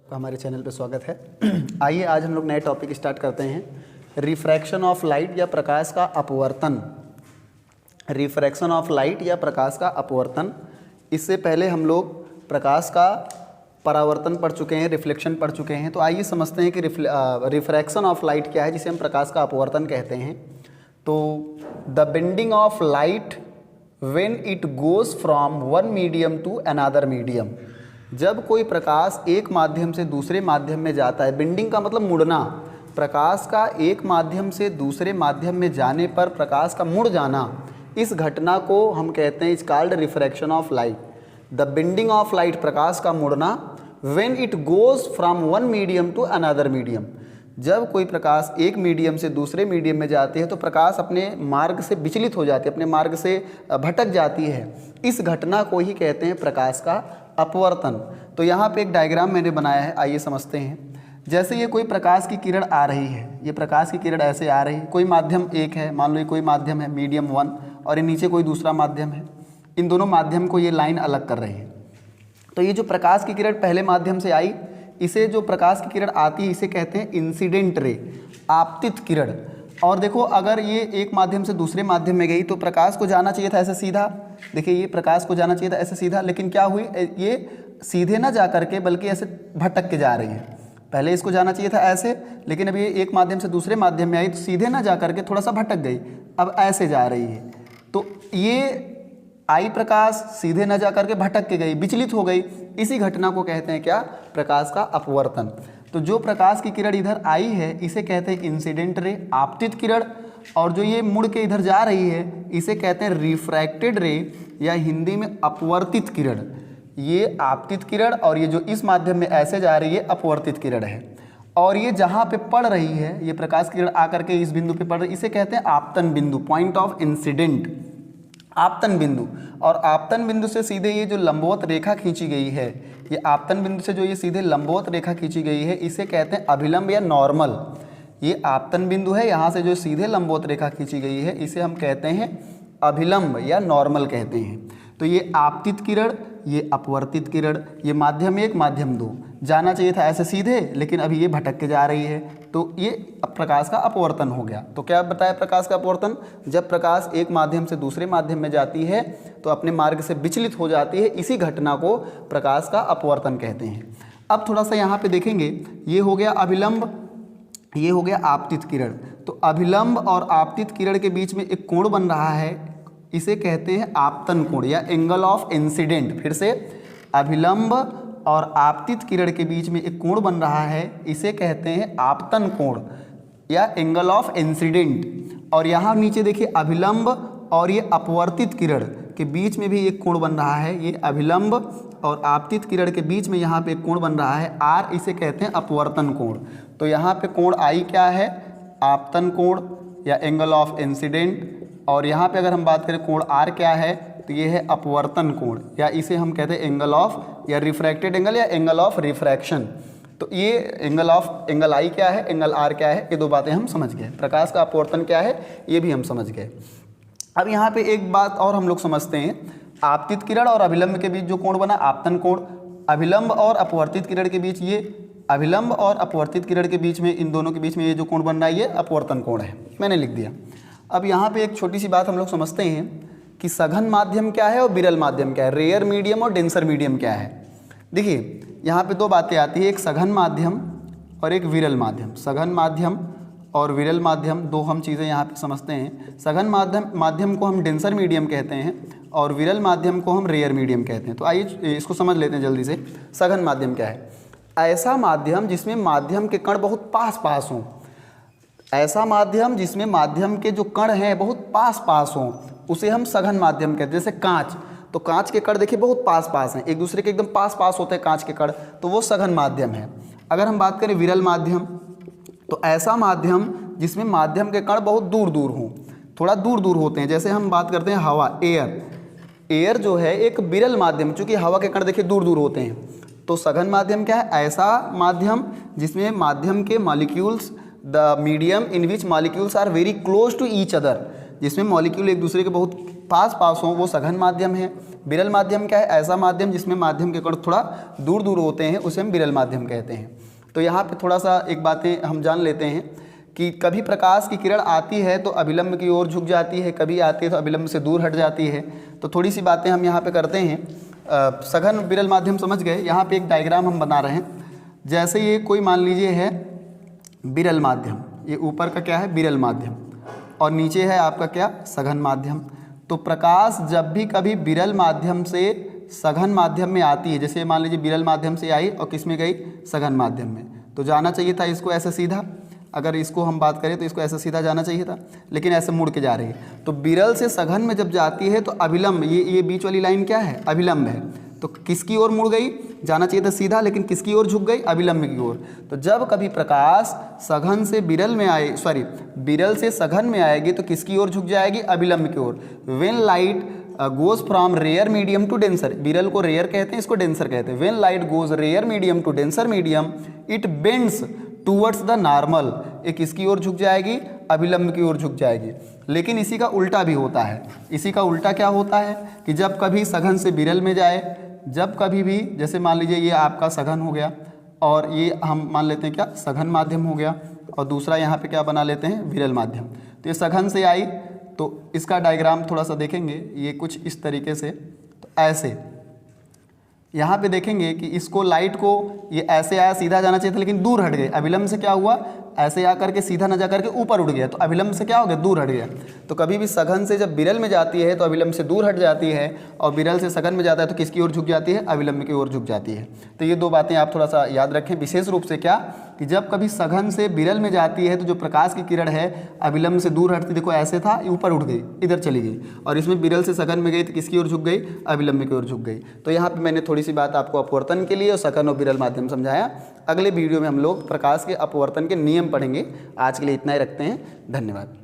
हमारे चैनल पे स्वागत है। आइए आज हम लोग नए टॉपिक स्टार्ट करते हैं। रिफ्रैक्शन ऑफ लाइट या प्रकाश का अपवर्तन। रिफ्रैक्शन ऑफ लाइट या प्रकाश का अपवर्तन। इससे पहले हम लोग प्रकाश का परावर्तन पढ़ चुके हैं, रिफ्लेक्शन पढ़ चुके हैं। तो आइए समझते हैं कि रिफ्रैक्शन ऑफ लाइट क्या है, जिसे हम प्रकाश का अपवर्तन कहते हैं। तो the bending of light when it goes from one medium to another medium. जब कोई प्रकाश एक माध्यम से दूसरे माध्यम में जाता है, बेंडिंग का मतलब मुड़ना, प्रकाश का एक माध्यम से दूसरे माध्यम में जाने पर प्रकाश का मुड़ जाना, इस घटना को हम कहते हैं is called refraction of light. The bending of light, प्रकाश का मुड़ना, when it goes from one medium to another medium. जब कोई प्रकाश एक मीडियम से दूसरे मीडियम में जाती है तो प्रकाश अपने मार्ग से विचलित हो जाती है, अपने मार्ग से भटक जाती है। इस घटना को ही कहते हैं प्रकाश का अपवर्तन। तो यहाँ पे एक डायग्राम मैंने बनाया है, आइए समझते हैं। जैसे ये कोई प्रकाश की किरण आ रही है, ये प्रकाश की किरण ऐसे आ रही है, कोई माध्यम एक है, मान लो ये कोई माध्यम है मीडियम 1 और ये नीचे कोई दूसरा माध्यम है। इन दोनों माध्यम को ये लाइन अलग कर रही है। तो ये जो प्रकाश की किरण पहले माध्यम से आई, इसे जो प्रकाश की किरण आती है इसे कहते हैं इंसिडेंट रे, आपतित किरण। और देखो अगर ये एक माध्यम से दूसरे माध्यम में गई तो प्रकाश को जाना चाहिए था ऐसे सीधा, देखिए ये प्रकाश को जाना चाहिए था ऐसे सीधा, लेकिन क्या हुई, ये सीधे ना जा करके बल्कि ऐसे भटक के जा रही है। पहले इसको जाना चाहिए था ऐसे, लेकिन अब ये एक माध्यम से दूसरे माध्यम में आई तो सीधे ना जा करके थोड़ा सा भटक गई, अब ऐसे जा रही है। तो ये आई प्रकाश सीधे न जा करके भटक के गई, विचलित हो गई। इसी घटना को कहते हैं क्या, प्रकाश का अपवर्तन। तो जो प्रकाश की किरण इधर आई है इसे कहते हैं इंसिडेंट रे, आपतित किरण, और जो ये मुड़ के इधर जा रही है इसे कहते हैं रिफ्रैक्टेड रे या हिंदी में अपवर्तित किरण। ये आपतित किरण और ये जो इस माध्यम में ऐसे जा रही है अपवर्तित किरण है। और ये जहाँ पे पड़ रही है, ये प्रकाश की किरण आकर के इस बिंदु पे पड़ रही है, इसे कहते हैं आपतन बिंदु, पॉइंट ऑफ इंसिडेंट, आपतन बिंदु। और आपतन बिंदु से सीधे ये जो लंबवत रेखा खींची गई है, ये आपतन बिंदु से जो ये सीधे लंबवत रेखा खींची गई है इसे कहते हैं अभिलंब या नॉर्मल। ये आपतन बिंदु है, यहाँ से जो सीधे लंबवत रेखा खींची गई है इसे हम कहते हैं अभिलंब या नॉर्मल कहते हैं। तो ये आपतित किरण, ये अपवर्तित किरण, ये माध्यम 1 माध्यम 2, जाना चाहिए था ऐसे सीधे लेकिन अभी ये भटक के जा रही है, तो ये प्रकाश का अपवर्तन हो गया। तो क्या बताया प्रकाश का अपवर्तन, जब प्रकाश एक माध्यम से दूसरे माध्यम में जाती है तो अपने मार्ग से विचलित हो जाती है, इसी घटना को प्रकाश का अपवर्तन कहते हैं। अब थोड़ा सा यहाँ पे देखेंगे, ये हो गया अभिलंब, ये हो गया आपतित किरण। तो अभिलंब और आपतित किरण के बीच में एक कोण बन रहा है, इसे कहते हैं आपतन कोण या एंगल ऑफ इंसिडेंट। फिर से, अभिलंब और आपतित किरण के बीच में एक कोण बन रहा है, इसे कहते हैं आपतन कोण या एंगल ऑफ इंसिडेंट। और यहाँ नीचे देखिए अभिलंब और ये अपवर्तित किरण के बीच में भी एक कोण बन रहा है, ये अभिलंब और आपतित किरण के बीच में यहाँ पे एक कोण बन रहा है आर, इसे कहते हैं अपवर्तन कोण। तो यहाँ पे कोण आई क्या है, आपतन कोण या एंगल ऑफ इंसिडेंट। और यहाँ पे अगर हम बात करें कोण आर क्या है, तो ये है अपवर्तन कोण या इसे हम कहते हैं एंगल ऑफ या रिफ्रैक्टेड एंगल या एंगल ऑफ रिफ्रैक्शन। तो ये एंगल आई क्या है, एंगल आर क्या है, ये 2 बातें हम समझ गए। प्रकाश का अपवर्तन क्या है ये भी हम समझ गए। अब यहाँ पे एक बात और हम लोग समझते हैं, आपतित किरण और अभिलंब के बीच जो कोण बना आपतन कोण, अभिलंब और अपवर्तित किरण के बीच, ये अभिलंब और अपवर्तित किरण के बीच में, इन दोनों के बीच में ये जो कोण बन रहा है ये अपवर्तन कोण है, मैंने लिख दिया। अब यहाँ पे एक छोटी सी बात हम लोग समझते हैं कि सघन माध्यम क्या है और विरल माध्यम क्या है, रेयर मीडियम और डेंसर मीडियम क्या है। देखिए यहाँ पे 2 बातें आती है, एक सघन माध्यम और एक विरल माध्यम। सघन माध्यम और विरल माध्यम 2 हम चीज़ें यहाँ पे समझते हैं। सघन माध्यम को हम डेंसर मीडियम कहते हैं और विरल माध्यम को हम रेयर मीडियम कहते हैं। तो आइए इसको समझ लेते हैं जल्दी से। सघन माध्यम क्या है, ऐसा माध्यम जिसमें माध्यम के कण बहुत पास पास हों, ऐसा माध्यम जिसमें माध्यम के जो कण हैं बहुत पास पास हों, उसे हम सघन माध्यम कहते हैं। जैसे कांच, तो कांच के कण देखिए बहुत पास पास हैं, एक दूसरे के एकदम पास पास होते हैं कांच के कण, तो वो सघन माध्यम है। अगर हम बात करें विरल माध्यम, तो ऐसा माध्यम जिसमें माध्यम के कण बहुत दूर दूर हों, थोड़ा दूर दूर होते हैं। जैसे हम बात करते हैं हवा, एयर जो है एक विरल माध्यम, चूँकि हवा के कण देखिए दूर दूर होते हैं। तो सघन माध्यम क्या है, ऐसा माध्यम जिसमें माध्यम के molecules, the medium in which molecules are very close to each other, जिसमें मॉलिक्यूल एक दूसरे के बहुत पास पास हों, वो सघन माध्यम है। विरल माध्यम क्या है? ऐसा माध्यम जिसमें माध्यम के कण थोड़ा दूर दूर होते हैं, उसे हम विरल माध्यम कहते हैं। तो यहाँ पे थोड़ा सा एक बातें हम जान लेते हैं कि कभी प्रकाश की किरण आती है तो अभिलंब की ओर झुक जाती है, कभी आती है तो अभिलंब से दूर हट जाती है। तो थोड़ी सी बातें हम यहाँ पे करते हैं। सघन विरल माध्यम समझ गए। यहाँ पे एक डायग्राम हम बना रहे हैं। जैसे ये कोई मान लीजिए है विरल माध्यम, ये ऊपर का क्या है? विरल माध्यम, और नीचे है आपका क्या? सघन माध्यम। तो प्रकाश जब भी कभी विरल माध्यम से सघन माध्यम में आती है, जैसे मान लीजिए विरल माध्यम से आई और किस में गई? सघन माध्यम में, तो जाना चाहिए था इसको ऐसे सीधा। अगर इसको हम बात करें तो इसको ऐसे सीधा जाना चाहिए था, लेकिन ऐसे मुड़ के जा रही है। तो विरल से सघन में जब जाती है तो अभिलंब, ये बीच वाली लाइन क्या है? अभिलंब है। तो किसकी ओर मुड़ गई? जाना चाहिए था सीधा, लेकिन किसकी ओर झुक गई? अभिलंब की ओर। तो जब कभी प्रकाश सघन से विरल में आए, सॉरी विरल से सघन में आएगी तो किसकी ओर झुक जाएगी? अभिलंब की ओर। When light goes from rare medium to denser, विरल को रेयर कहते हैं, इसको डेंसर कहते हैं। When light goes rare medium to denser medium it bends towards the normal, एक किसकी ओर झुक जाएगी? अभिलंब की ओर झुक जाएगी। लेकिन इसी का उल्टा भी होता है। इसी का उल्टा क्या होता है कि जब कभी सघन से विरल में जाए, जब कभी भी, जैसे मान लीजिए ये आपका सघन हो गया और ये हम मान लेते हैं क्या? सघन माध्यम हो गया, और दूसरा यहाँ पे क्या बना लेते हैं? विरल माध्यम। तो ये सघन से आई तो इसका डायग्राम थोड़ा सा देखेंगे, ये कुछ इस तरीके से। तो ऐसे यहाँ पे देखेंगे कि इसको लाइट को ये ऐसे आया, सीधा जाना चाहिए था लेकिन दूर हट गए। अभिलंब से क्या हुआ? ऐसे आकर के सीधा न जा करके ऊपर उठ गया, तो अभिलंब से क्या हो गया? दूर हट गया। तो कभी भी सघन से जब विरल में जाती है तो अभिलंब से दूर हट जाती है, और विरल से सघन में जाता है तो किसकी ओर झुक जाती है? अभिलंब की ओर झुक जाती है। तो ये दो बातें आप थोड़ा सा याद रखें, विशेष रूप से क्या कि जब कभी सघन से विरल में जाती है तो जो प्रकाश की किरण है अभिलंब से दूर हटती, देखो ऐसे था, ऊपर उठ गई, इधर चली गई, और इसमें विरल से सघन में गई तो किसकी ओर झुक गई? अभिलंब की ओर झुक गई। तो यहाँ पे मैंने थोड़ी सी बात आपको अपवर्तन के लिए और सघन और विरल माध्यम समझाया। अगले वीडियो में हम लोग प्रकाश के अपवर्तन के नियम पढ़ेंगे। आज के लिए इतना ही रखते हैं। धन्यवाद।